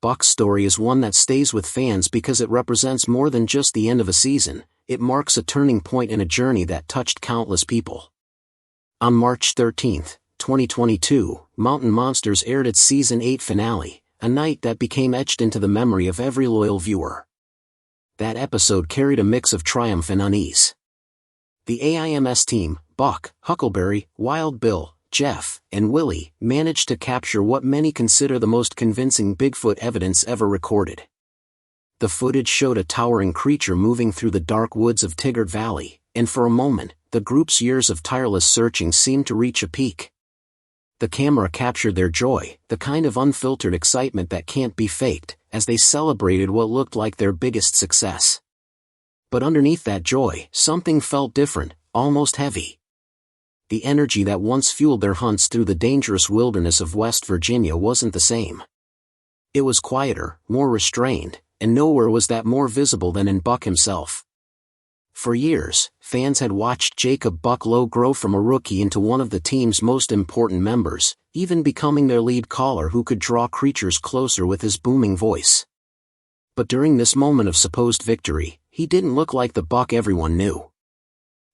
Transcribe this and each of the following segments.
Buck's story is one that stays with fans because it represents more than just the end of a season. It marks a turning point in a journey that touched countless people. On March 13, 2022, Mountain Monsters aired its Season 8 finale, a night that became etched into the memory of every loyal viewer. That episode carried a mix of triumph and unease. The AIMS team, Buck, Huckleberry, Wild Bill, Jeff, and Willie, managed to capture what many consider the most convincing Bigfoot evidence ever recorded. The footage showed a towering creature moving through the dark woods of Tigard Valley, and for a moment, the group's years of tireless searching seemed to reach a peak. The camera captured their joy, the kind of unfiltered excitement that can't be faked, as they celebrated what looked like their biggest success. But underneath that joy, something felt different, almost heavy. The energy that once fueled their hunts through the dangerous wilderness of West Virginia wasn't the same. It was quieter, more restrained, and nowhere was that more visible than in Buck himself. For years, fans had watched Jacob "Buck" Lowe grow from a rookie into one of the team's most important members, even becoming their lead caller who could draw creatures closer with his booming voice. But during this moment of supposed victory, he didn't look like the Buck everyone knew.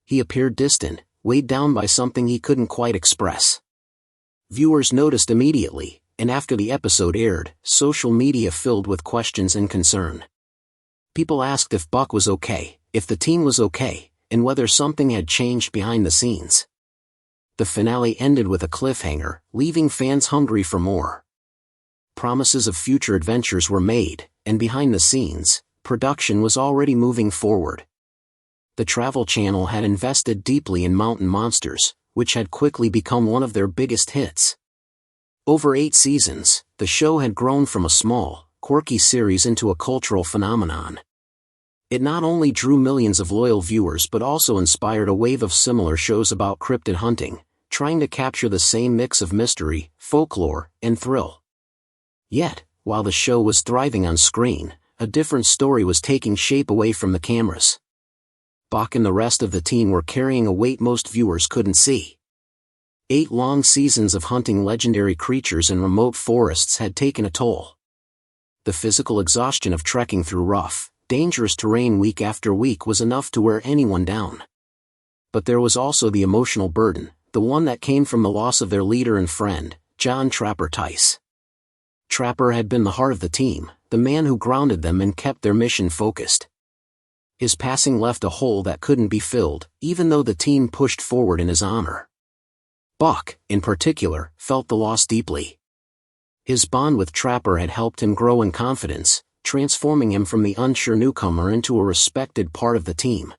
He appeared distant, weighed down by something he couldn't quite express. Viewers noticed immediately, and after the episode aired, social media filled with questions and concern. People asked if Buck was okay, if the team was okay, and whether something had changed behind the scenes. The finale ended with a cliffhanger, leaving fans hungry for more. Promises of future adventures were made, and behind the scenes, production was already moving forward. The Travel Channel had invested deeply in Mountain Monsters, which had quickly become one of their biggest hits. Over 8 seasons, the show had grown from a small, quirky series into a cultural phenomenon. It not only drew millions of loyal viewers but also inspired a wave of similar shows about cryptid hunting, trying to capture the same mix of mystery, folklore, and thrill. Yet, while the show was thriving on screen, a different story was taking shape away from the cameras. Buck and the rest of the team were carrying a weight most viewers couldn't see. 8 long seasons of hunting legendary creatures in remote forests had taken a toll. The physical exhaustion of trekking through rough, dangerous terrain week after week was enough to wear anyone down. But there was also the emotional burden, the one that came from the loss of their leader and friend, John "Trapper" Tice. Trapper had been the heart of the team, the man who grounded them and kept their mission focused. His passing left a hole that couldn't be filled, even though the team pushed forward in his honor. Buck, in particular, felt the loss deeply. His bond with Trapper had helped him grow in confidence, transforming him from the unsure newcomer into a respected part of the team.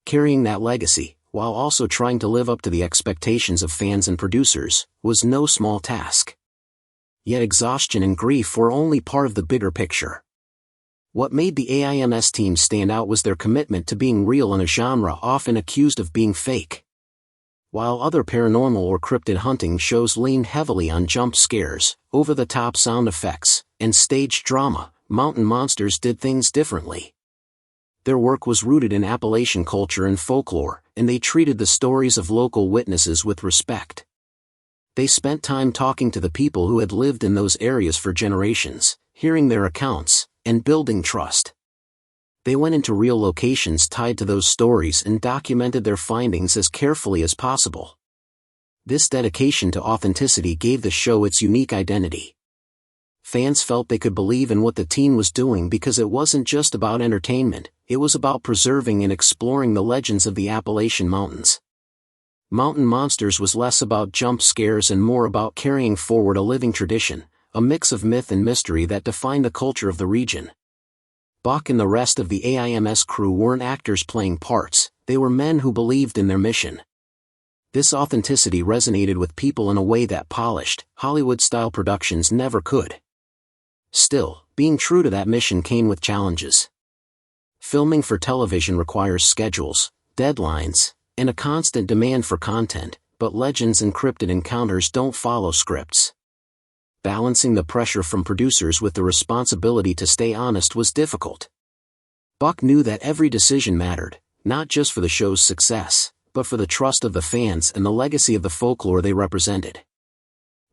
Carrying that legacy, while also trying to live up to the expectations of fans and producers, was no small task. Yet exhaustion and grief were only part of the bigger picture. What made the AIMS team stand out was their commitment to being real in a genre often accused of being fake. While other paranormal or cryptid hunting shows leaned heavily on jump scares, over-the-top sound effects, and staged drama, Mountain Monsters did things differently. Their work was rooted in Appalachian culture and folklore, and they treated the stories of local witnesses with respect. They spent time talking to the people who had lived in those areas for generations, hearing their accounts, and building trust. They went into real locations tied to those stories and documented their findings as carefully as possible. This dedication to authenticity gave the show its unique identity. Fans felt they could believe in what the team was doing because it wasn't just about entertainment, it was about preserving and exploring the legends of the Appalachian Mountains. Mountain Monsters was less about jump scares and more about carrying forward a living tradition, a mix of myth and mystery that defined the culture of the region. Buck and the rest of the AIMS crew weren't actors playing parts, they were men who believed in their mission. This authenticity resonated with people in a way that polished, Hollywood-style productions never could. Still, being true to that mission came with challenges. Filming for television requires schedules, deadlines, and a constant demand for content, but legends and cryptid encounters don't follow scripts. Balancing the pressure from producers with the responsibility to stay honest was difficult. Buck knew that every decision mattered, not just for the show's success, but for the trust of the fans and the legacy of the folklore they represented.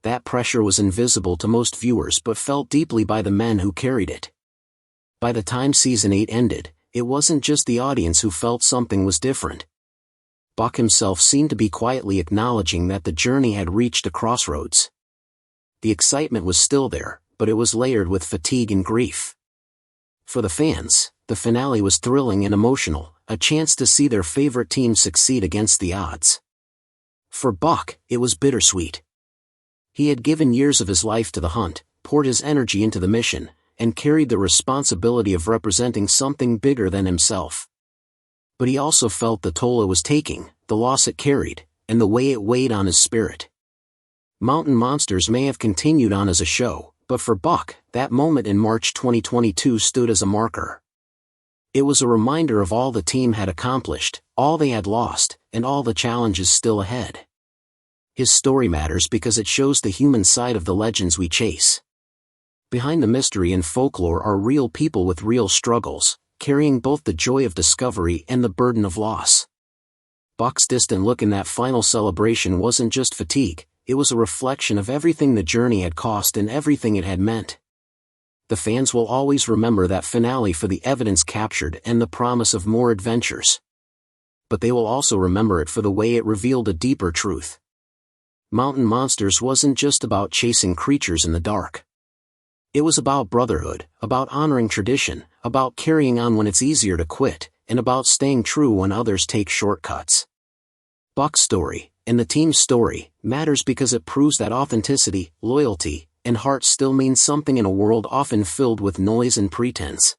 that pressure was invisible to most viewers but felt deeply by the men who carried it. By the time Season 8 ended, it wasn't just the audience who felt something was different. Buck himself seemed to be quietly acknowledging that the journey had reached a crossroads. The excitement was still there, but it was layered with fatigue and grief. For the fans, the finale was thrilling and emotional, a chance to see their favorite team succeed against the odds. For Buck, it was bittersweet. He had given years of his life to the hunt, poured his energy into the mission, and carried the responsibility of representing something bigger than himself. But he also felt the toll it was taking, the loss it carried, and the way it weighed on his spirit. Mountain Monsters may have continued on as a show, but for Buck, that moment in March 2022 stood as a marker. It was a reminder of all the team had accomplished, all they had lost, and all the challenges still ahead. His story matters because it shows the human side of the legends we chase. Behind the mystery and folklore are real people with real struggles, carrying both the joy of discovery and the burden of loss. Buck's distant look in that final celebration wasn't just fatigue, it was a reflection of everything the journey had cost and everything it had meant. The fans will always remember that finale for the evidence captured and the promise of more adventures. But they will also remember it for the way it revealed a deeper truth. Mountain Monsters wasn't just about chasing creatures in the dark. It was about brotherhood, about honoring tradition, about carrying on when it's easier to quit, and about staying true when others take shortcuts. Buck's story, and the team's story, matters because it proves that authenticity, loyalty, and heart still mean something in a world often filled with noise and pretense.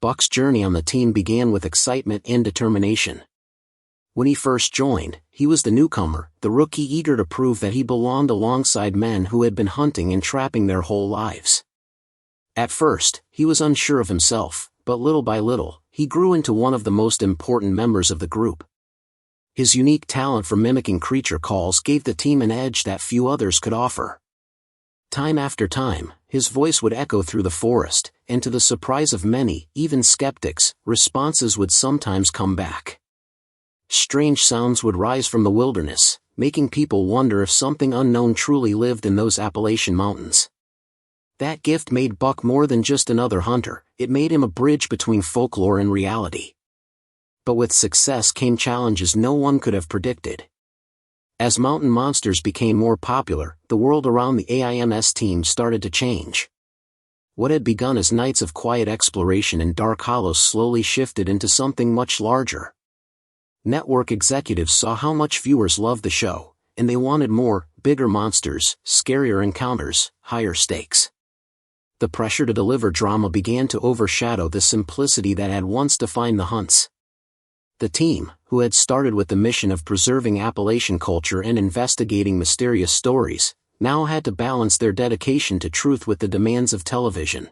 Buck's journey on the team began with excitement and determination. When he first joined, he was the newcomer, the rookie eager to prove that he belonged alongside men who had been hunting and trapping their whole lives. At first, he was unsure of himself, but little by little, he grew into one of the most important members of the group. His unique talent for mimicking creature calls gave the team an edge that few others could offer. Time after time, his voice would echo through the forest, and to the surprise of many, even skeptics, responses would sometimes come back. Strange sounds would rise from the wilderness, making people wonder if something unknown truly lived in those Appalachian mountains. That gift made Buck more than just another hunter, it made him a bridge between folklore and reality. But with success came challenges no one could have predicted. As Mountain Monsters became more popular, the world around the AIMS team started to change. What had begun as nights of quiet exploration in dark hollows slowly shifted into something much larger. Network executives saw how much viewers loved the show, and they wanted more, bigger monsters, scarier encounters, higher stakes. The pressure to deliver drama began to overshadow the simplicity that had once defined the hunts. The team, who had started with the mission of preserving Appalachian culture and investigating mysterious stories, now had to balance their dedication to truth with the demands of television.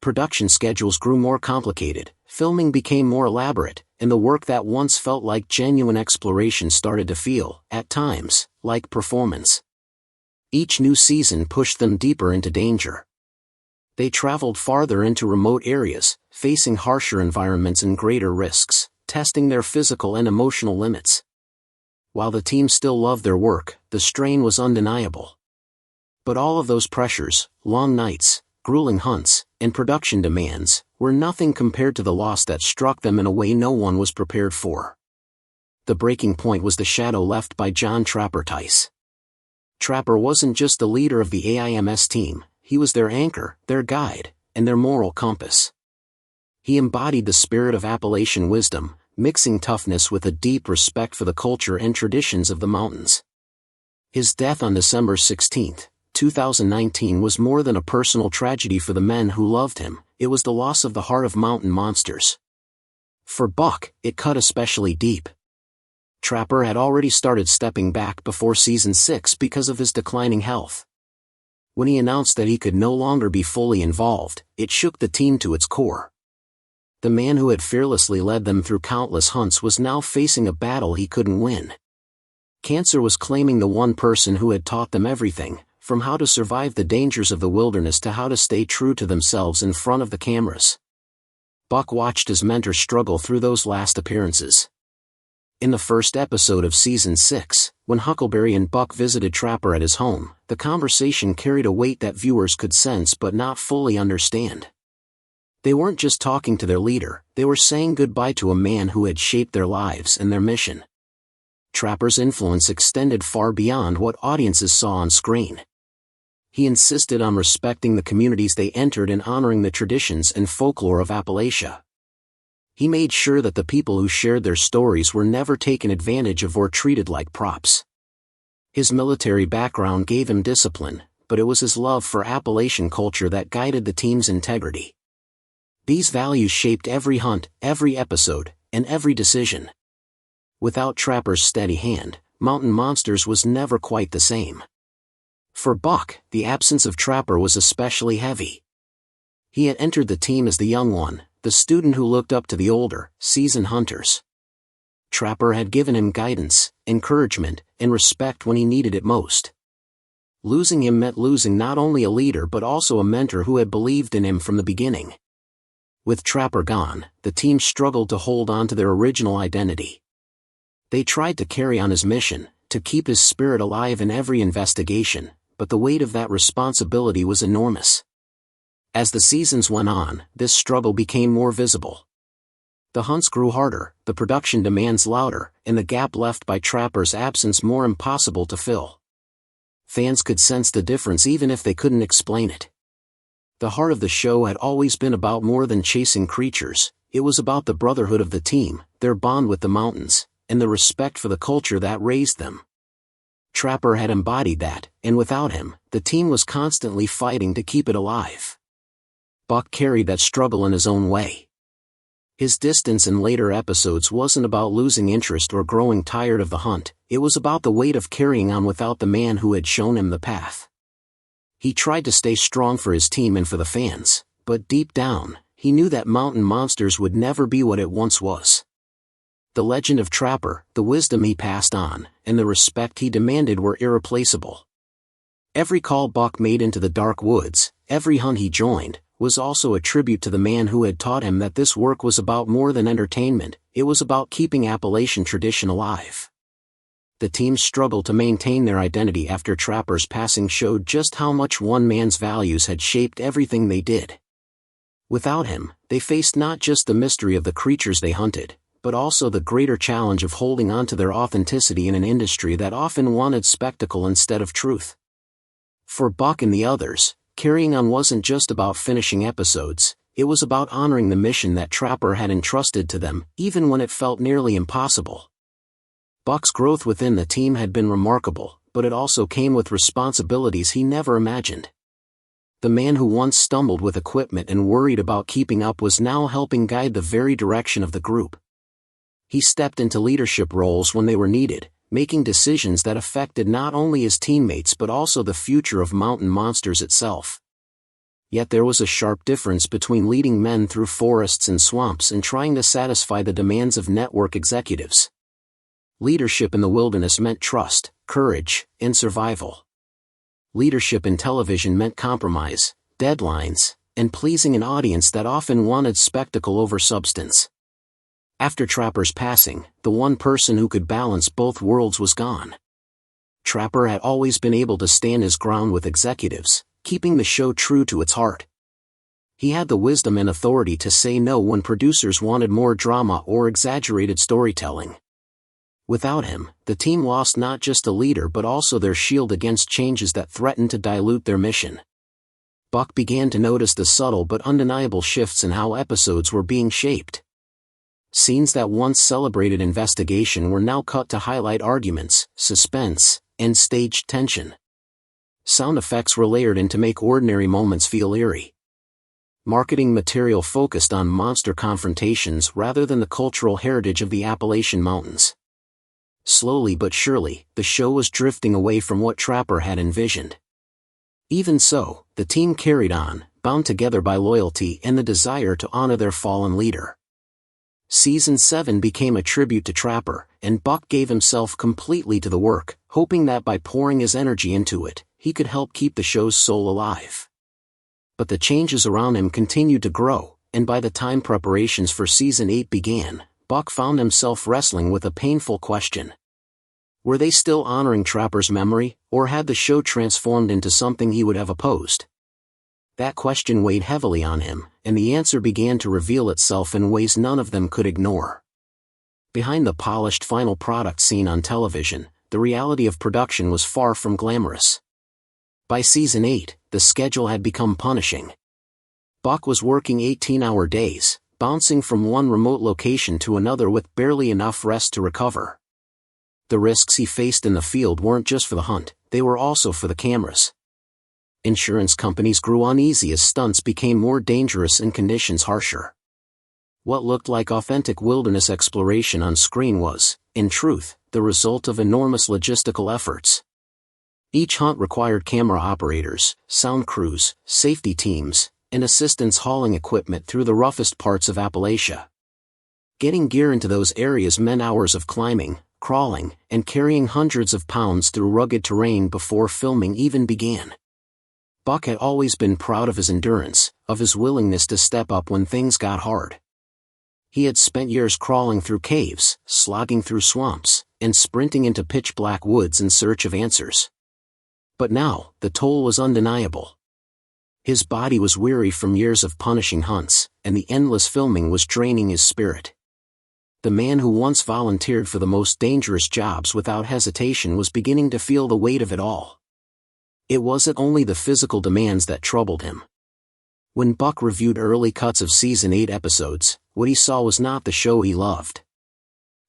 Production schedules grew more complicated, filming became more elaborate, and the work that once felt like genuine exploration started to feel, at times, like performance. Each new season pushed them deeper into danger. They traveled farther into remote areas, facing harsher environments and greater risks, testing their physical and emotional limits. While the team still loved their work, the strain was undeniable. But all of those pressures, long nights, grueling hunts, and production demands, were nothing compared to the loss that struck them in a way no one was prepared for. The breaking point was the shadow left by John Trapper Tice. Trapper wasn't just the leader of the AIMS team, he was their anchor, their guide, and their moral compass. He embodied the spirit of Appalachian wisdom, mixing toughness with a deep respect for the culture and traditions of the mountains. His death on December 16, 2019 was more than a personal tragedy for the men who loved him, it was the loss of the heart of Mountain Monsters. For Buck, it cut especially deep. Trapper had already started stepping back before Season 6 because of his declining health. When he announced that he could no longer be fully involved, it shook the team to its core. The man who had fearlessly led them through countless hunts was now facing a battle he couldn't win. Cancer was claiming the one person who had taught them everything, from how to survive the dangers of the wilderness to how to stay true to themselves in front of the cameras. Buck watched his mentor struggle through those last appearances. In the first episode of Season 6, When Huckleberry and Buck visited Trapper at his home, the conversation carried a weight that viewers could sense but not fully understand. They weren't just talking to their leader, they were saying goodbye to a man who had shaped their lives and their mission. Trapper's influence extended far beyond what audiences saw on screen. He insisted on respecting the communities they entered and honoring the traditions and folklore of Appalachia. He made sure that the people who shared their stories were never taken advantage of or treated like props. His military background gave him discipline, but it was his love for Appalachian culture that guided the team's integrity. These values shaped every hunt, every episode, and every decision. Without Trapper's steady hand, Mountain Monsters was never quite the same. For Buck, the absence of Trapper was especially heavy. He had entered the team as the young one, the student who looked up to the older, seasoned hunters. Trapper had given him guidance, encouragement, and respect when he needed it most. Losing him meant losing not only a leader but also a mentor who had believed in him from the beginning. With Trapper gone, the team struggled to hold on to their original identity. They tried to carry on his mission, to keep his spirit alive in every investigation, but the weight of that responsibility was enormous. As the seasons went on, this struggle became more visible. The hunts grew harder, the production demands louder, and the gap left by Trapper's absence more impossible to fill. Fans could sense the difference even if they couldn't explain it. The heart of the show had always been about more than chasing creatures, it was about the brotherhood of the team, their bond with the mountains, and the respect for the culture that raised them. Trapper had embodied that, and without him, the team was constantly fighting to keep it alive. Buck carried that struggle in his own way. His distance in later episodes wasn't about losing interest or growing tired of the hunt, it was about the weight of carrying on without the man who had shown him the path. He tried to stay strong for his team and for the fans, but deep down, he knew that Mountain Monsters would never be what it once was. The legend of Trapper, the wisdom he passed on, and the respect he demanded were irreplaceable. Every call Buck made into the dark woods, every hunt he joined, was also a tribute to the man who had taught him that this work was about more than entertainment, it was about keeping Appalachian tradition alive. The team's struggle to maintain their identity after Trapper's passing showed just how much one man's values had shaped everything they did. Without him, they faced not just the mystery of the creatures they hunted, but also the greater challenge of holding on to their authenticity in an industry that often wanted spectacle instead of truth. For Buck and the others, carrying on wasn't just about finishing episodes, it was about honoring the mission that Trapper had entrusted to them, even when it felt nearly impossible. Buck's growth within the team had been remarkable, but it also came with responsibilities he never imagined. The man who once stumbled with equipment and worried about keeping up was now helping guide the very direction of the group. He stepped into leadership roles when they were needed, making decisions that affected not only his teammates but also the future of Mountain Monsters itself. Yet there was a sharp difference between leading men through forests and swamps and trying to satisfy the demands of network executives. Leadership in the wilderness meant trust, courage, and survival. Leadership in television meant compromise, deadlines, and pleasing an audience that often wanted spectacle over substance. After Trapper's passing, the one person who could balance both worlds was gone. Trapper had always been able to stand his ground with executives, keeping the show true to its heart. He had the wisdom and authority to say no when producers wanted more drama or exaggerated storytelling. Without him, the team lost not just a leader but also their shield against changes that threatened to dilute their mission. Buck began to notice the subtle but undeniable shifts in how episodes were being shaped. Scenes that once celebrated investigation were now cut to highlight arguments, suspense, and staged tension. Sound effects were layered in to make ordinary moments feel eerie. Marketing material focused on monster confrontations rather than the cultural heritage of the Appalachian Mountains. Slowly but surely, the show was drifting away from what Trapper had envisioned. Even so, the team carried on, bound together by loyalty and the desire to honor their fallen leader. Season 7 became a tribute to Trapper, and Buck gave himself completely to the work, hoping that by pouring his energy into it, he could help keep the show's soul alive. But the changes around him continued to grow, and by the time preparations for Season 8 began, Buck found himself wrestling with a painful question. Were they still honoring Trapper's memory, or had the show transformed into something he would have opposed? That question weighed heavily on him, and the answer began to reveal itself in ways none of them could ignore. Behind the polished final product seen on television, the reality of production was far from glamorous. By season 8, the schedule had become punishing. Buck was working 18-hour days, bouncing from one remote location to another with barely enough rest to recover. The risks he faced in the field weren't just for the hunt, they were also for the cameras. Insurance companies grew uneasy as stunts became more dangerous and conditions harsher. What looked like authentic wilderness exploration on screen was, in truth, the result of enormous logistical efforts. Each hunt required camera operators, sound crews, safety teams, and assistants hauling equipment through the roughest parts of Appalachia. Getting gear into those areas meant hours of climbing, crawling, and carrying hundreds of pounds through rugged terrain before filming even began. Buck had always been proud of his endurance, of his willingness to step up when things got hard. He had spent years crawling through caves, slogging through swamps, and sprinting into pitch-black woods in search of answers. But now, the toll was undeniable. His body was weary from years of punishing hunts, and the endless filming was draining his spirit. The man who once volunteered for the most dangerous jobs without hesitation was beginning to feel the weight of it all. It wasn't only the physical demands that troubled him. When Buck reviewed early cuts of season 8 episodes, what he saw was not the show he loved.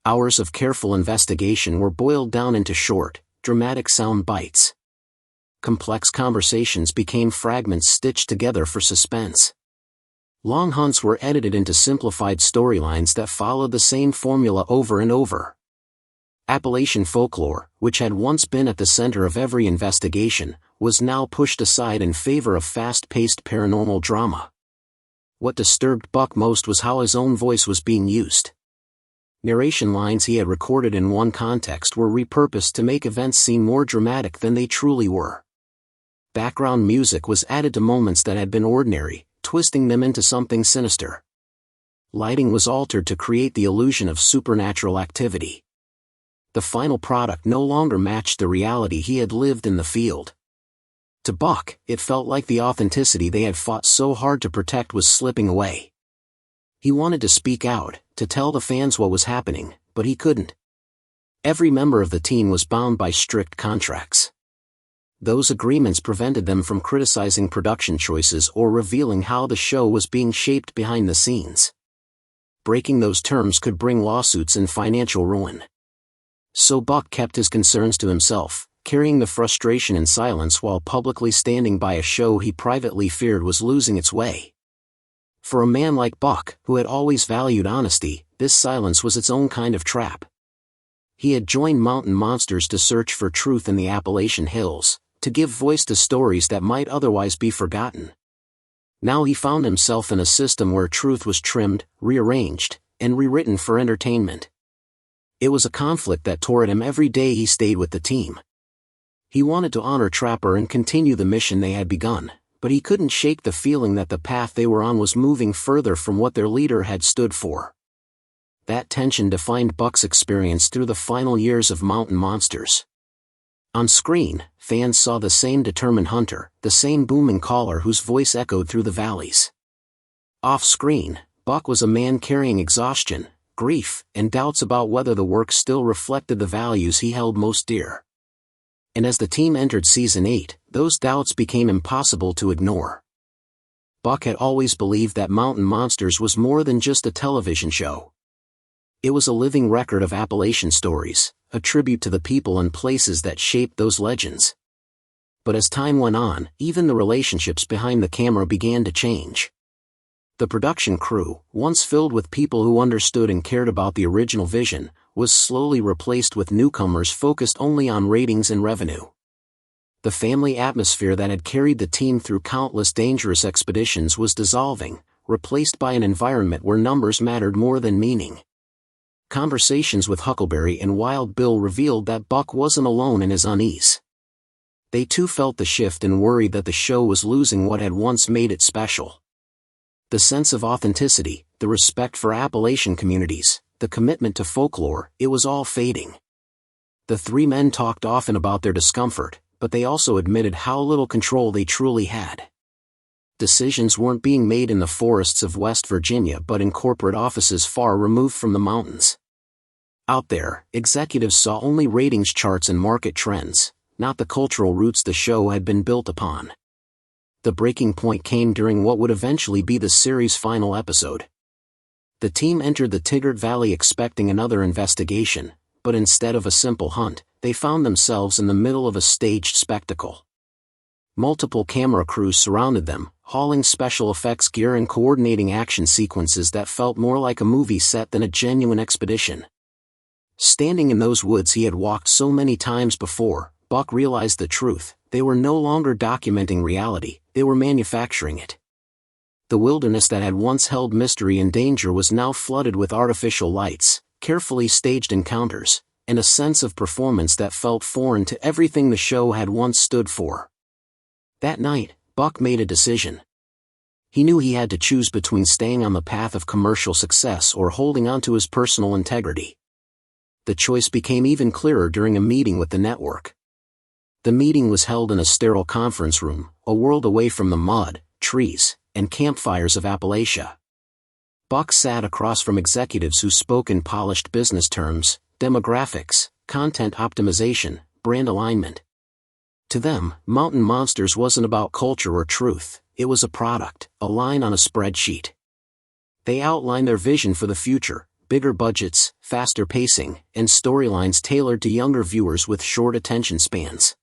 Hours of careful investigation were boiled down into short, dramatic sound bites. Complex conversations became fragments stitched together for suspense. Long hunts were edited into simplified storylines that followed the same formula over and over. Appalachian folklore, which had once been at the center of every investigation, was now pushed aside in favor of fast-paced paranormal drama. What disturbed Buck most was how his own voice was being used. Narration lines he had recorded in one context were repurposed to make events seem more dramatic than they truly were. Background music was added to moments that had been ordinary, twisting them into something sinister. Lighting was altered to create the illusion of supernatural activity. The final product no longer matched the reality he had lived in the field. To Buck, it felt like the authenticity they had fought so hard to protect was slipping away. He wanted to speak out, to tell the fans what was happening, but he couldn't. Every member of the team was bound by strict contracts. Those agreements prevented them from criticizing production choices or revealing how the show was being shaped behind the scenes. Breaking those terms could bring lawsuits and financial ruin. So Buck kept his concerns to himself, carrying the frustration in silence while publicly standing by a show he privately feared was losing its way. For a man like Buck, who had always valued honesty, this silence was its own kind of trap. He had joined mountain monsters to search for truth in the Appalachian hills, to give voice to stories that might otherwise be forgotten. Now he found himself in a system where truth was trimmed, rearranged, and rewritten for entertainment. It was a conflict that tore at him every day he stayed with the team. He wanted to honor Trapper and continue the mission they had begun, but he couldn't shake the feeling that the path they were on was moving further from what their leader had stood for. That tension defined Buck's experience through the final years of Mountain Monsters. On screen, fans saw the same determined hunter, the same booming caller whose voice echoed through the valleys. Off-screen, Buck was a man carrying exhaustion, grief, and doubts about whether the work still reflected the values he held most dear. And as the team entered season 8, those doubts became impossible to ignore. Buck had always believed that Mountain Monsters was more than just a television show. It was a living record of Appalachian stories, a tribute to the people and places that shaped those legends. But as time went on, even the relationships behind the camera began to change. The production crew, once filled with people who understood and cared about the original vision, was slowly replaced with newcomers focused only on ratings and revenue. The family atmosphere that had carried the team through countless dangerous expeditions was dissolving, replaced by an environment where numbers mattered more than meaning. Conversations with Huckleberry and Wild Bill revealed that Buck wasn't alone in his unease. They too felt the shift and worried that the show was losing what had once made it special. The sense of authenticity, the respect for Appalachian communities, the commitment to folklore, it was all fading. The three men talked often about their discomfort, but they also admitted how little control they truly had. Decisions weren't being made in the forests of West Virginia but in corporate offices far removed from the mountains. Out there, executives saw only ratings charts and market trends, not the cultural roots the show had been built upon. The breaking point came during what would eventually be the series' final episode. The team entered the Tigard Valley expecting another investigation, but instead of a simple hunt, they found themselves in the middle of a staged spectacle. Multiple camera crews surrounded them, hauling special effects gear and coordinating action sequences that felt more like a movie set than a genuine expedition. Standing in those woods he had walked so many times before, Buck realized the truth: they were no longer documenting reality, they were manufacturing it. The wilderness that had once held mystery and danger was now flooded with artificial lights, carefully staged encounters, and a sense of performance that felt foreign to everything the show had once stood for. That night, Buck made a decision. He knew he had to choose between staying on the path of commercial success or holding on to his personal integrity. The choice became even clearer during a meeting with the network. The meeting was held in a sterile conference room, a world away from the mud, trees, and campfires of Appalachia. Buck sat across from executives who spoke in polished business terms: demographics, content optimization, brand alignment. To them, Mountain Monsters wasn't about culture or truth, it was a product, a line on a spreadsheet. They outlined their vision for the future: bigger budgets, faster pacing, and storylines tailored to younger viewers with short attention spans.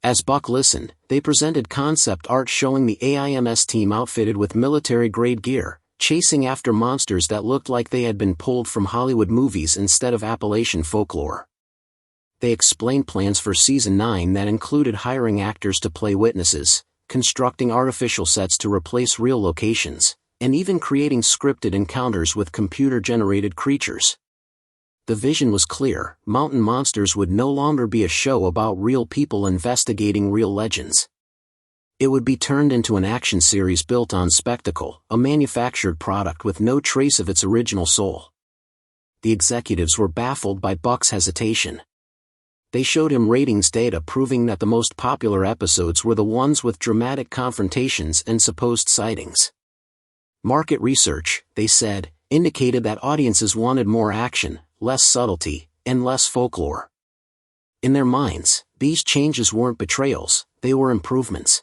As Buck listened, they presented concept art showing the AIMS team outfitted with military-grade gear, chasing after monsters that looked like they had been pulled from Hollywood movies instead of Appalachian folklore. They explained plans for Season 9 that included hiring actors to play witnesses, constructing artificial sets to replace real locations, and even creating scripted encounters with computer-generated creatures. The vision was clear: Mountain Monsters would no longer be a show about real people investigating real legends. It would be turned into an action series built on spectacle, a manufactured product with no trace of its original soul. The executives were baffled by Buck's hesitation. They showed him ratings data proving that the most popular episodes were the ones with dramatic confrontations and supposed sightings. Market research, they said, indicated that audiences wanted more action, less subtlety, and less folklore. In their minds, these changes weren't betrayals, they were improvements.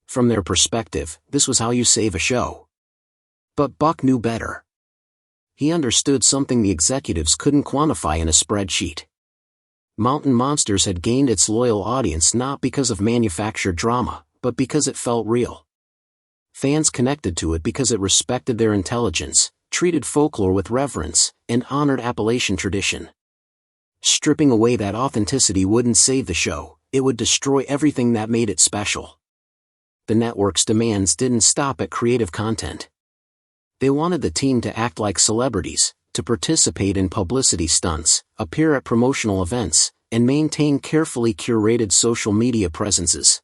From their perspective, this was how you save a show. But Buck knew better. He understood something the executives couldn't quantify in a spreadsheet. Mountain Monsters had gained its loyal audience not because of manufactured drama, but because it felt real. Fans connected to it because it respected their intelligence, treated folklore with reverence, and honored Appalachian tradition. Stripping away that authenticity wouldn't save the show, it would destroy everything that made it special. The network's demands didn't stop at creative content. They wanted the team to act like celebrities, to participate in publicity stunts, appear at promotional events, and maintain carefully curated social media presences.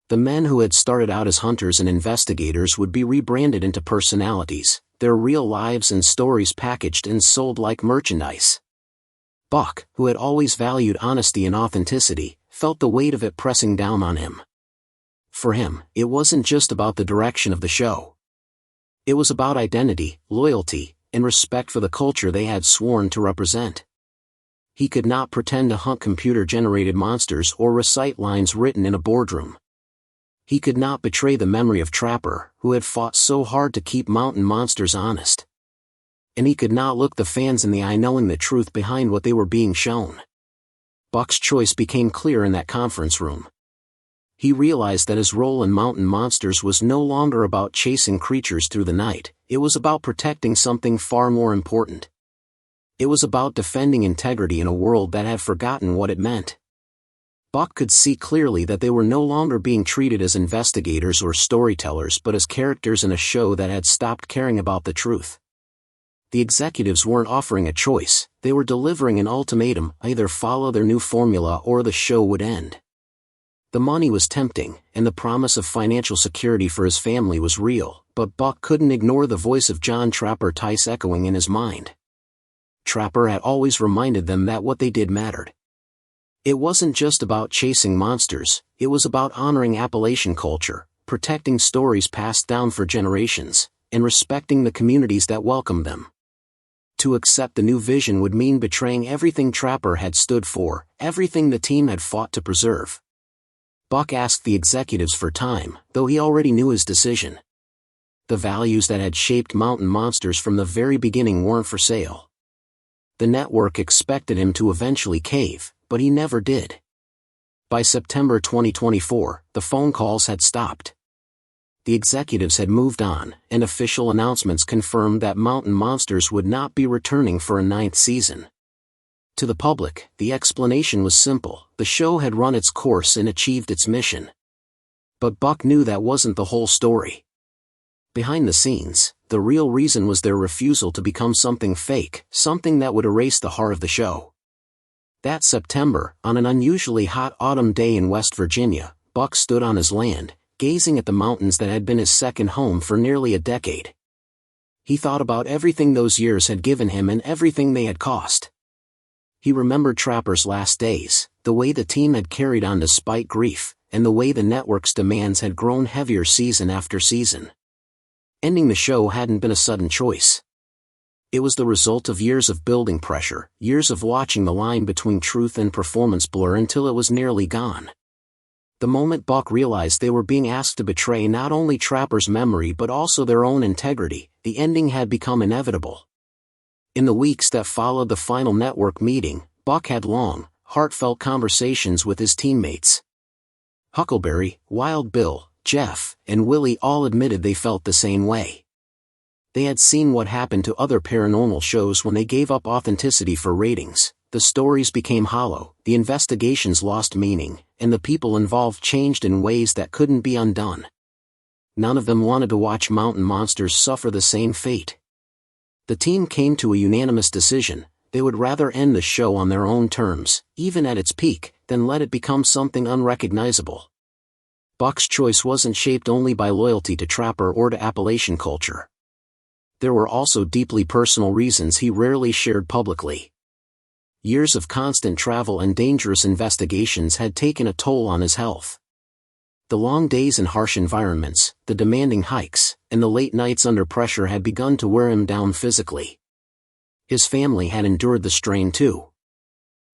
The men who had started out as hunters and investigators would be rebranded into personalities, their real lives and stories packaged and sold like merchandise. Buck, who had always valued honesty and authenticity, felt the weight of it pressing down on him. For him, it wasn't just about the direction of the show. It was about identity, loyalty, and respect for the culture they had sworn to represent. He could not pretend to hunt computer-generated monsters or recite lines written in a boardroom. He could not betray the memory of Trapper, who had fought so hard to keep Mountain Monsters honest. And he could not look the fans in the eye knowing the truth behind what they were being shown. Buck's choice became clear in that conference room. He realized that his role in Mountain Monsters was no longer about chasing creatures through the night, it was about protecting something far more important. It was about defending integrity in a world that had forgotten what it meant. Buck could see clearly that they were no longer being treated as investigators or storytellers but as characters in a show that had stopped caring about the truth. The executives weren't offering a choice, they were delivering an ultimatum: either follow their new formula or the show would end. The money was tempting, and the promise of financial security for his family was real, but Buck couldn't ignore the voice of John Trapper Tice echoing in his mind. Trapper had always reminded them that what they did mattered. It wasn't just about chasing monsters, it was about honoring Appalachian culture, protecting stories passed down for generations, and respecting the communities that welcomed them. To accept the new vision would mean betraying everything Trapper had stood for, everything the team had fought to preserve. Buck asked the executives for time, though he already knew his decision. The values that had shaped Mountain Monsters from the very beginning weren't for sale. The network expected him to eventually cave, but he never did. By September 2024, the phone calls had stopped. The executives had moved on, and official announcements confirmed that Mountain Monsters would not be returning for a 9th season. To the public, the explanation was simple: the show had run its course and achieved its mission. But Buck knew that wasn't the whole story. Behind the scenes, the real reason was their refusal to become something fake, something that would erase the heart of the show. That September, on an unusually hot autumn day in West Virginia, Buck stood on his land, gazing at the mountains that had been his second home for nearly a decade. He thought about everything those years had given him and everything they had cost. He remembered Trapper's last days, the way the team had carried on despite grief, and the way the network's demands had grown heavier season after season. Ending the show hadn't been a sudden choice. It was the result of years of building pressure, years of watching the line between truth and performance blur until it was nearly gone. The moment Buck realized they were being asked to betray not only Trapper's memory but also their own integrity, the ending had become inevitable. In the weeks that followed the final network meeting, Buck had long, heartfelt conversations with his teammates. Huckleberry, Wild Bill, Jeff, and Willie all admitted they felt the same way. They had seen what happened to other paranormal shows when they gave up authenticity for ratings. The stories became hollow, the investigations lost meaning, and the people involved changed in ways that couldn't be undone. None of them wanted to watch Mountain Monsters suffer the same fate. The team came to a unanimous decision: they would rather end the show on their own terms, even at its peak, than let it become something unrecognizable. Buck's choice wasn't shaped only by loyalty to Trapper or to Appalachian culture. There were also deeply personal reasons he rarely shared publicly. Years of constant travel and dangerous investigations had taken a toll on his health. The long days in harsh environments, the demanding hikes, and the late nights under pressure had begun to wear him down physically. His family had endured the strain too.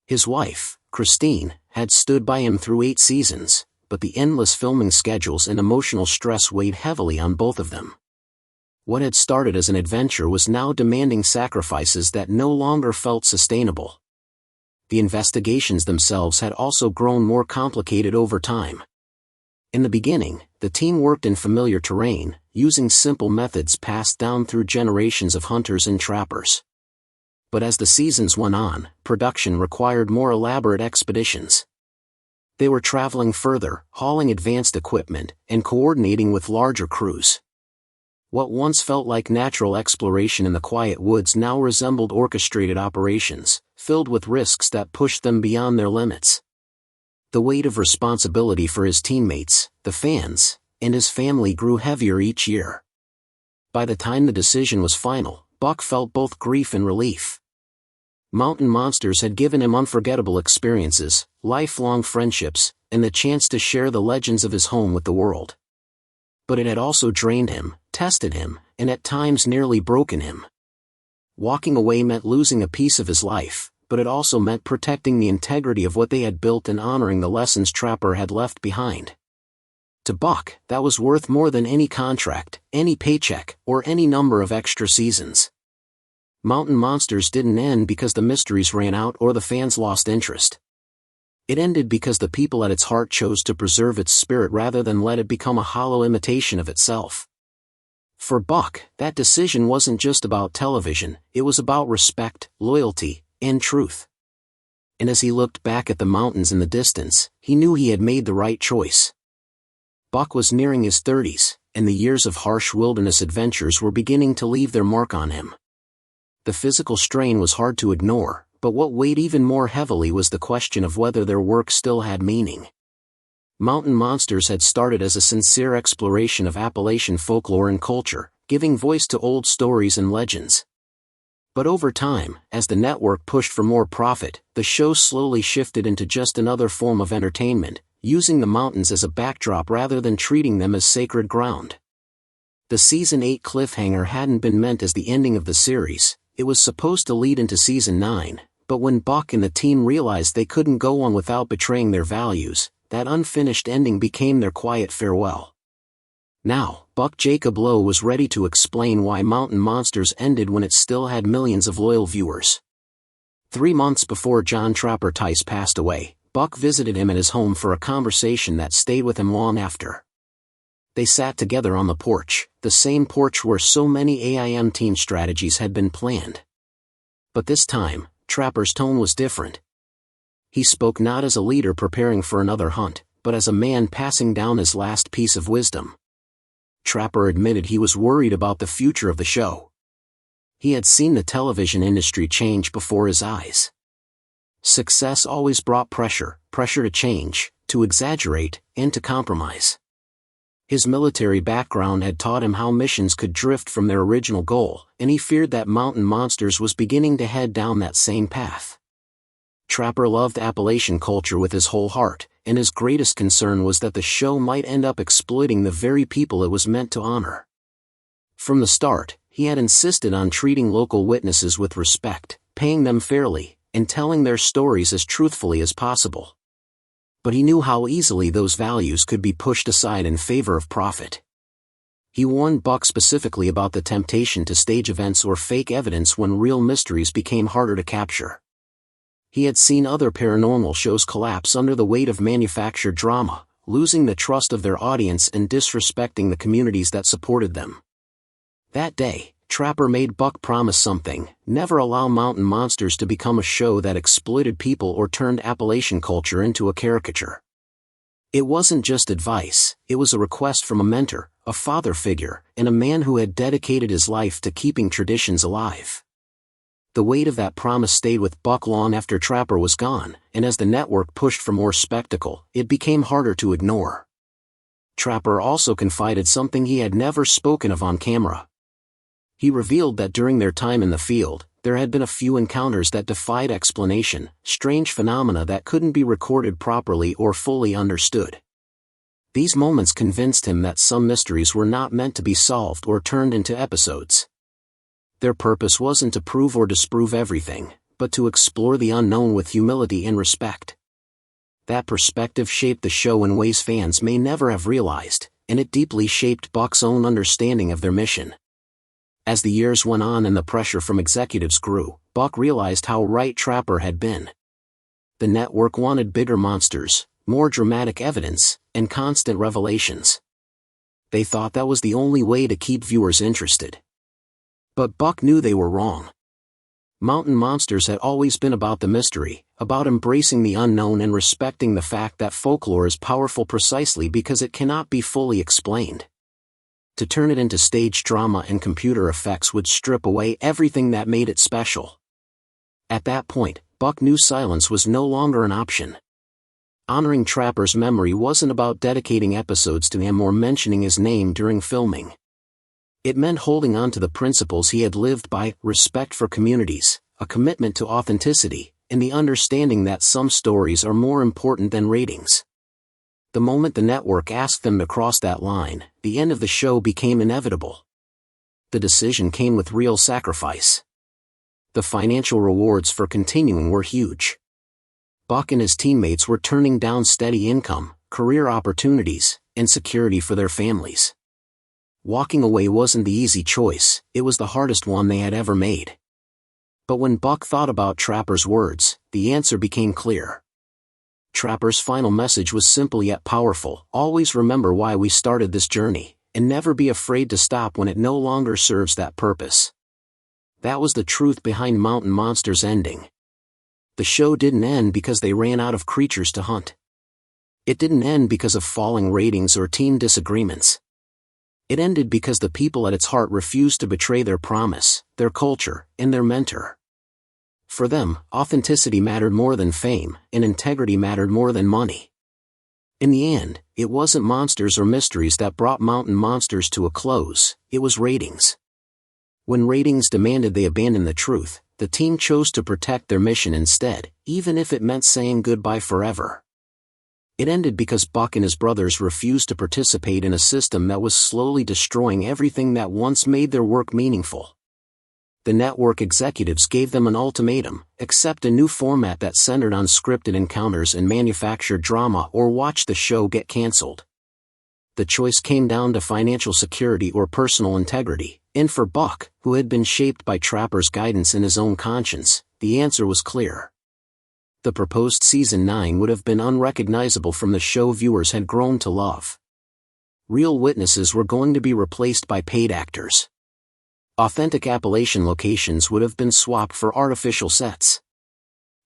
His wife, Christine, had stood by him through 8 seasons, but the endless filming schedules and emotional stress weighed heavily on both of them. What had started as an adventure was now demanding sacrifices that no longer felt sustainable. The investigations themselves had also grown more complicated over time. In the beginning, the team worked in familiar terrain, using simple methods passed down through generations of hunters and trappers. But as the seasons went on, production required more elaborate expeditions. They were traveling further, hauling advanced equipment, and coordinating with larger crews. What once felt like natural exploration in the quiet woods now resembled orchestrated operations, filled with risks that pushed them beyond their limits. The weight of responsibility for his teammates, the fans, and his family grew heavier each year. By the time the decision was final, Buck felt both grief and relief. Mountain Monsters had given him unforgettable experiences, lifelong friendships, and the chance to share the legends of his home with the world. But it had also drained him, tested him, and at times nearly broken him. Walking away meant losing a piece of his life, but it also meant protecting the integrity of what they had built and honoring the lessons Trapper had left behind. To Buck, that was worth more than any contract, any paycheck, or any number of extra seasons. Mountain Monsters didn't end because the mysteries ran out or the fans lost interest. It ended because the people at its heart chose to preserve its spirit rather than let it become a hollow imitation of itself. For Buck, that decision wasn't just about television, it was about respect, loyalty, and truth. And as he looked back at the mountains in the distance, he knew he had made the right choice. Buck was nearing his 30s, and the years of harsh wilderness adventures were beginning to leave their mark on him. The physical strain was hard to ignore, but what weighed even more heavily was the question of whether their work still had meaning. Mountain Monsters had started as a sincere exploration of Appalachian folklore and culture, giving voice to old stories and legends. But over time, as the network pushed for more profit, the show slowly shifted into just another form of entertainment, using the mountains as a backdrop rather than treating them as sacred ground. The Season 8 cliffhanger hadn't been meant as the ending of the series. It was supposed to lead into Season 9, but when Buck and the team realized they couldn't go on without betraying their values, that unfinished ending became their quiet farewell. Now, Buck Jacob Lowe was ready to explain why Mountain Monsters ended when it still had millions of loyal viewers. 3 months before John Trapper Tice passed away, Buck visited him at his home for a conversation that stayed with him long after. They sat together on the porch, the same porch where so many AIM team strategies had been planned. But this time, Trapper's tone was different. He spoke not as a leader preparing for another hunt, but as a man passing down his last piece of wisdom. Trapper admitted he was worried about the future of the show. He had seen the television industry change before his eyes. Success always brought pressure to change, to exaggerate, and to compromise. His military background had taught him how missions could drift from their original goal, and he feared that Mountain Monsters was beginning to head down that same path. Trapper loved Appalachian culture with his whole heart, and his greatest concern was that the show might end up exploiting the very people it was meant to honor. From the start, he had insisted on treating local witnesses with respect, paying them fairly, and telling their stories as truthfully as possible. But he knew how easily those values could be pushed aside in favor of profit. He warned Buck specifically about the temptation to stage events or fake evidence when real mysteries became harder to capture. He had seen other paranormal shows collapse under the weight of manufactured drama, losing the trust of their audience and disrespecting the communities that supported them. That day, Trapper made Buck promise something: never allow Mountain Monsters to become a show that exploited people or turned Appalachian culture into a caricature. It wasn't just advice, it was a request from a mentor, a father figure, and a man who had dedicated his life to keeping traditions alive. The weight of that promise stayed with Buck long after Trapper was gone, and as the network pushed for more spectacle, it became harder to ignore. Trapper also confided something he had never spoken of on camera. He revealed that during their time in the field, there had been a few encounters that defied explanation, strange phenomena that couldn't be recorded properly or fully understood. These moments convinced him that some mysteries were not meant to be solved or turned into episodes. Their purpose wasn't to prove or disprove everything, but to explore the unknown with humility and respect. That perspective shaped the show in ways fans may never have realized, and it deeply shaped Buck's own understanding of their mission. As the years went on and the pressure from executives grew, Buck realized how right Trapper had been. The network wanted bigger monsters, more dramatic evidence, and constant revelations. They thought that was the only way to keep viewers interested. But Buck knew they were wrong. Mountain Monsters had always been about the mystery, about embracing the unknown and respecting the fact that folklore is powerful precisely because it cannot be fully explained. To turn it into stage drama and computer effects would strip away everything that made it special. At that point, Buck knew silence was no longer an option. Honoring Trapper's memory wasn't about dedicating episodes to him or mentioning his name during filming. It meant holding on to the principles he had lived by: respect for communities, a commitment to authenticity, and the understanding that some stories are more important than ratings. The moment the network asked them to cross that line, the end of the show became inevitable. The decision came with real sacrifice. The financial rewards for continuing were huge. Buck and his teammates were turning down steady income, career opportunities, and security for their families. Walking away wasn't the easy choice, it was the hardest one they had ever made. But when Buck thought about Trapper's words, the answer became clear. Trapper's final message was simple yet powerful: always remember why we started this journey, and never be afraid to stop when it no longer serves that purpose. That was the truth behind Mountain Monsters' ending. The show didn't end because they ran out of creatures to hunt. It didn't end because of falling ratings or team disagreements. It ended because the people at its heart refused to betray their promise, their culture, and their mentor. For them, authenticity mattered more than fame, and integrity mattered more than money. In the end, it wasn't monsters or mysteries that brought Mountain Monsters to a close, it was ratings. When ratings demanded they abandon the truth, the team chose to protect their mission instead, even if it meant saying goodbye forever. It ended because Buck and his brothers refused to participate in a system that was slowly destroying everything that once made their work meaningful. The network executives gave them an ultimatum: accept a new format that centered on scripted encounters and manufactured drama, or watch the show get canceled. The choice came down to financial security or personal integrity, and for Buck, who had been shaped by Trapper's guidance and his own conscience, the answer was clear. The proposed Season 9 would have been unrecognizable from the show viewers had grown to love. Real witnesses were going to be replaced by paid actors. Authentic Appalachian locations would have been swapped for artificial sets.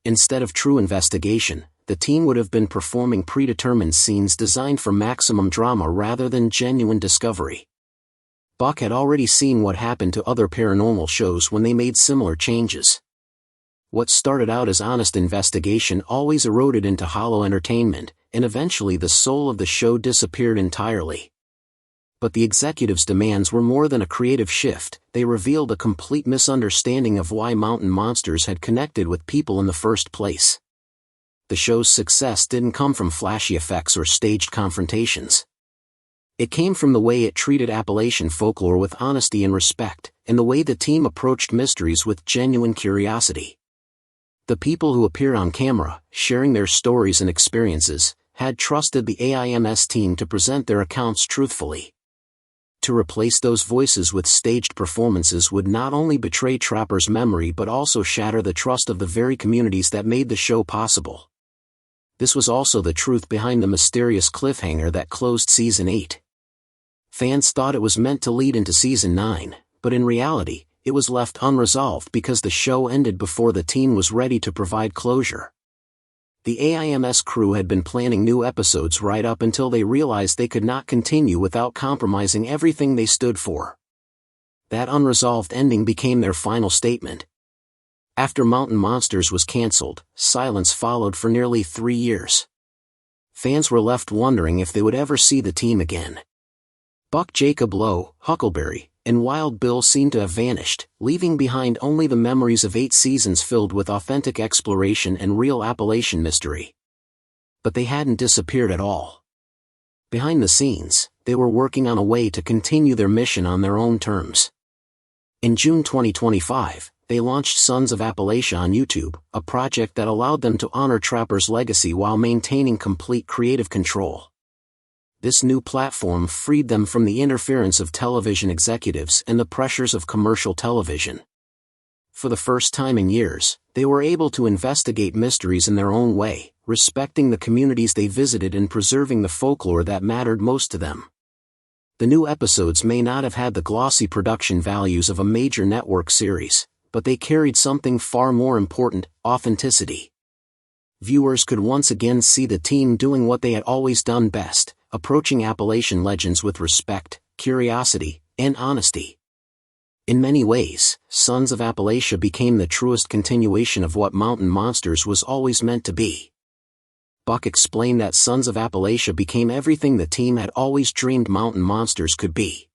Instead of true investigation, the team would have been performing predetermined scenes designed for maximum drama rather than genuine discovery. Buck had already seen what happened to other paranormal shows when they made similar changes. What started out as honest investigation always eroded into hollow entertainment, and eventually the soul of the show disappeared entirely. But the executives' demands were more than a creative shift. They revealed a complete misunderstanding of why mountain monsters had connected with people in the first place. The show's success didn't come from flashy effects or staged confrontations. It came from the way it treated Appalachian folklore with honesty and respect, and the way the team approached mysteries with genuine curiosity. The people who appeared on camera, sharing their stories and experiences, had trusted the AIMS team to present their accounts truthfully. To replace those voices with staged performances would not only betray Trapper's memory but also shatter the trust of the very communities that made the show possible. This was also the truth behind the mysterious cliffhanger that closed Season 8. Fans thought it was meant to lead into Season 9, but in reality, it was left unresolved because the show ended before the team was ready to provide closure. The AIMS crew had been planning new episodes right up until they realized they could not continue without compromising everything they stood for. That unresolved ending became their final statement. After Mountain Monsters was canceled, silence followed for nearly 3 years. Fans were left wondering if they would ever see the team again. Buck, Jacob Lowe, Huckleberry, and Wild Bill seemed to have vanished, leaving behind only the memories of 8 seasons filled with authentic exploration and real Appalachian mystery. But they hadn't disappeared at all. Behind the scenes, they were working on a way to continue their mission on their own terms. In June 2025, they launched Sons of Appalachia on YouTube, a project that allowed them to honor Trapper's legacy while maintaining complete creative control. This new platform freed them from the interference of television executives and the pressures of commercial television. For the first time in years, they were able to investigate mysteries in their own way, respecting the communities they visited and preserving the folklore that mattered most to them. The new episodes may not have had the glossy production values of a major network series, but they carried something far more important: authenticity. Viewers could once again see the team doing what they had always done best: approaching Appalachian legends with respect, curiosity, and honesty. In many ways, Sons of Appalachia became the truest continuation of what Mountain Monsters was always meant to be. Buck explained that Sons of Appalachia became everything the team had always dreamed Mountain Monsters could be.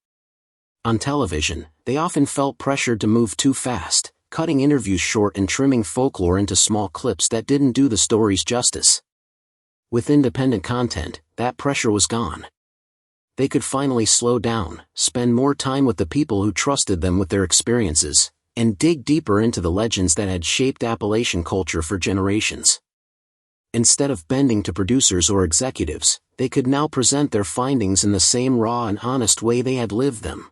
On television, they often felt pressured to move too fast, cutting interviews short and trimming folklore into small clips that didn't do the stories justice. With independent content, that pressure was gone. They could finally slow down, spend more time with the people who trusted them with their experiences, and dig deeper into the legends that had shaped Appalachian culture for generations. Instead of bending to producers or executives, they could now present their findings in the same raw and honest way they had lived them.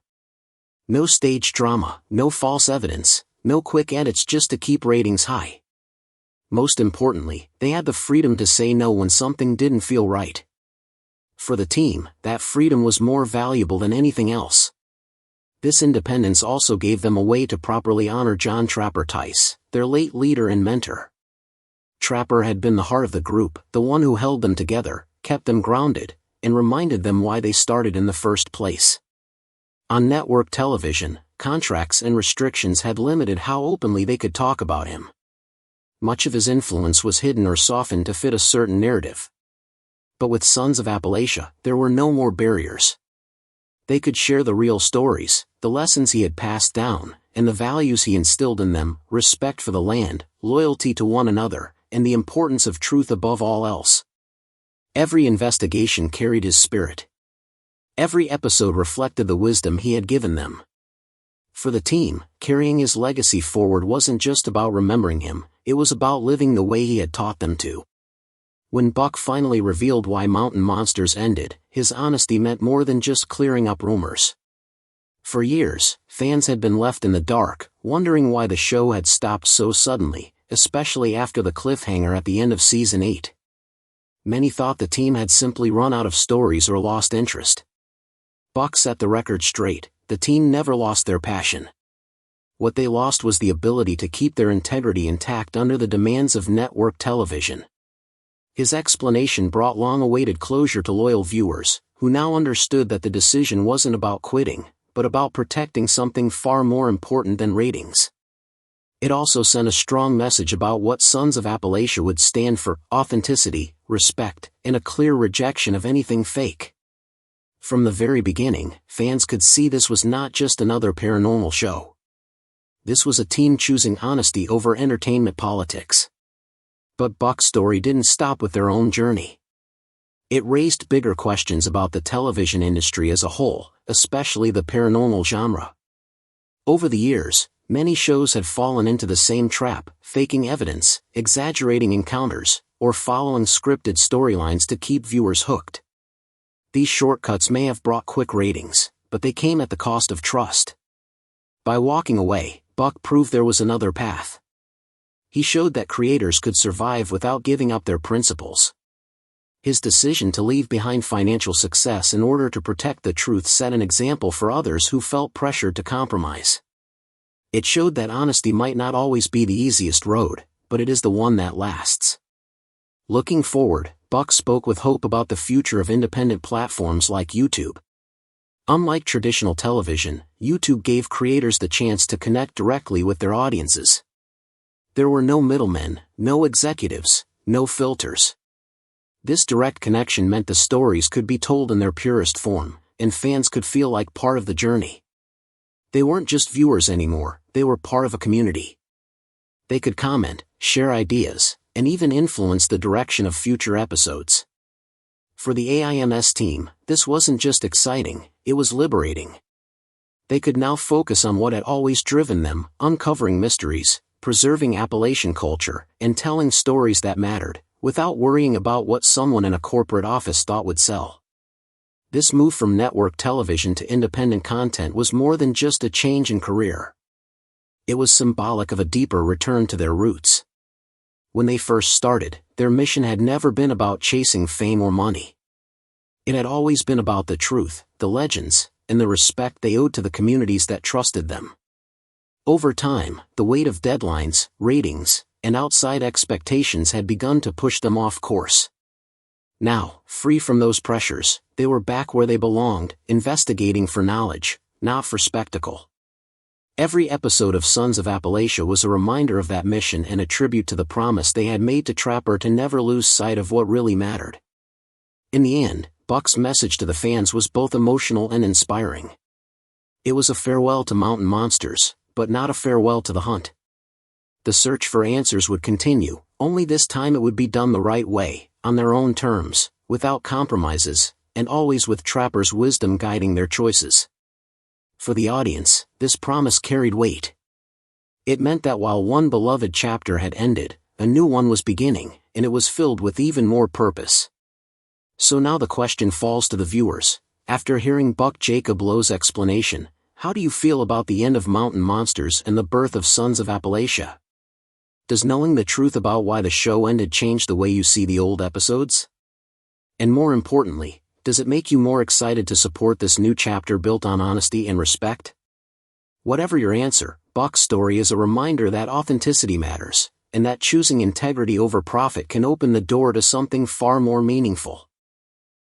No staged drama, no false evidence, no quick edits just to keep ratings high. Most importantly, they had the freedom to say no when something didn't feel right. For the team, that freedom was more valuable than anything else. This independence also gave them a way to properly honor John Trapper Tice, their late leader and mentor. Trapper had been the heart of the group, the one who held them together, kept them grounded, and reminded them why they started in the first place. On network television, contracts and restrictions had limited how openly they could talk about him. Much of his influence was hidden or softened to fit a certain narrative. But with Sons of Appalachia, there were no more barriers. They could share the real stories, the lessons he had passed down, and the values he instilled in them: respect for the land, loyalty to one another, and the importance of truth above all else. Every investigation carried his spirit. Every episode reflected the wisdom he had given them. For the team, carrying his legacy forward wasn't just about remembering him, it was about living the way he had taught them to. When Buck finally revealed why Mountain Monsters ended, his honesty meant more than just clearing up rumors. For years, fans had been left in the dark, wondering why the show had stopped so suddenly, especially after the cliffhanger at the end of Season 8. Many thought the team had simply run out of stories or lost interest. Buck set the record straight: the team never lost their passion. What they lost was the ability to keep their integrity intact under the demands of network television. His explanation brought long-awaited closure to loyal viewers, who now understood that the decision wasn't about quitting, but about protecting something far more important than ratings. It also sent a strong message about what Sons of Appalachia would stand for: authenticity, respect, and a clear rejection of anything fake. From the very beginning, fans could see this was not just another paranormal show. This was a team choosing honesty over entertainment politics. But Buck's story didn't stop with their own journey. It raised bigger questions about the television industry as a whole, especially the paranormal genre. Over the years, many shows had fallen into the same trap: faking evidence, exaggerating encounters, or following scripted storylines to keep viewers hooked. These shortcuts may have brought quick ratings, but they came at the cost of trust. By walking away, Buck proved there was another path. He showed that creators could survive without giving up their principles. His decision to leave behind financial success in order to protect the truth set an example for others who felt pressured to compromise. It showed that honesty might not always be the easiest road, but it is the one that lasts. Looking forward, Buck spoke with hope about the future of independent platforms like YouTube. Unlike traditional television, YouTube gave creators the chance to connect directly with their audiences. There were no middlemen, no executives, no filters. This direct connection meant the stories could be told in their purest form, and fans could feel like part of the journey. They weren't just viewers anymore, they were part of a community. They could comment, share ideas, and even influence the direction of future episodes. For the AIMS team, this wasn't just exciting, it was liberating. They could now focus on what had always driven them: uncovering mysteries, preserving Appalachian culture, and telling stories that mattered, without worrying about what someone in a corporate office thought would sell. This move from network television to independent content was more than just a change in career. It was symbolic of a deeper return to their roots. When they first started, their mission had never been about chasing fame or money. It had always been about the truth, the legends, and the respect they owed to the communities that trusted them. Over time, the weight of deadlines, ratings, and outside expectations had begun to push them off course. Now, free from those pressures, they were back where they belonged, investigating for knowledge, not for spectacle. Every episode of Sons of Appalachia was a reminder of that mission and a tribute to the promise they had made to Trapper to never lose sight of what really mattered. In the end, Buck's message to the fans was both emotional and inspiring. It was a farewell to Mountain Monsters, but not a farewell to the hunt. The search for answers would continue, only this time it would be done the right way, on their own terms, without compromises, and always with Trapper's wisdom guiding their choices. For the audience, this promise carried weight. It meant that while one beloved chapter had ended, a new one was beginning, and it was filled with even more purpose. So now the question falls to the viewers: after hearing Buck Jacob Lowe's explanation, how do you feel about the end of Mountain Monsters and the birth of Sons of Appalachia? Does knowing the truth about why the show ended change the way you see the old episodes? And more importantly, does it make you more excited to support this new chapter built on honesty and respect? Whatever your answer, Buck's story is a reminder that authenticity matters, and that choosing integrity over profit can open the door to something far more meaningful.